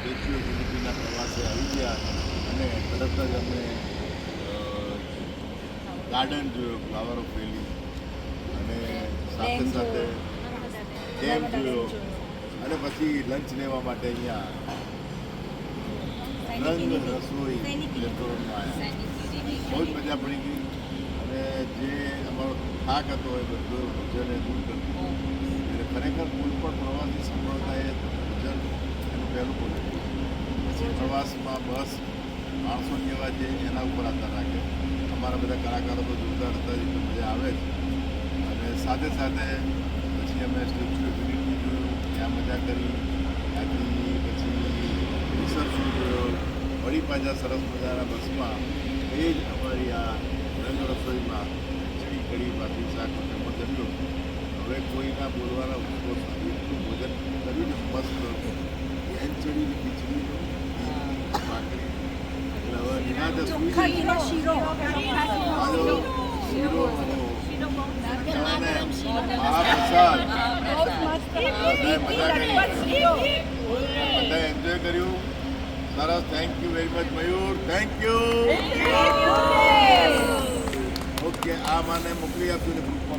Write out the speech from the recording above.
Statue of યુનિટીના પ્રવાસે આવી ગયા અને તરત જ અમે ગાર્ડન જોયો, ફ્લાવર ઓફ વેલી, અને સાથે સાથે ડેમ જોયો, અને પછી લંચ લેવા માટે અહીંયા રંગ રસોઈ રેસ્ટોરન્ટમાં આવ્યા. બહુ જ મજા પડી ગઈ અને જે અમારો થાક હતો એ બધો ભજને દૂર કર્યું. એટલે ખરેખર કોઈ પણ પ્રવાસી સફળતા એ ભજન એનું પહેલું બોલે. પછી પ્રવાસમાં બસ માણસોની એવા જે એના ઉપર આધાર રાખે. અમારા બધા કલાકારો તો જોરદાર હતા, એટલે મજા આવે જ. અને સાથે સાથે પછી અમે સ્ટેચ્યુ ઓફ યુનિટી જોયું, ત્યાં મજા કરી. ત્યાંથી પછી રિસર્ચ જોયો, વળી પાછા સરસ મજાના બસમાં એ જ અમારી આ રંગ રસોઈમાં ખીચડી કઢી ભાખરી શાક જમો જમ્યું. હવે કોઈના બોલવાના ઉપવાસ નથી, એટલું ભોજન કર્યું ને મસ્ત એન્ચડીની ખીચડીનું ભાખરી. એટલે હવે નિરાતે સુઈ જઈએ. શીરો મહાપ્રસાદ, બધાએ મજા કરી, બધાએ એન્જોય કર્યું. સરસ. Thank you very much Mayur, thank you. Okay, આ મને મોકલી આપ્યું ને ગ્રુપમાં.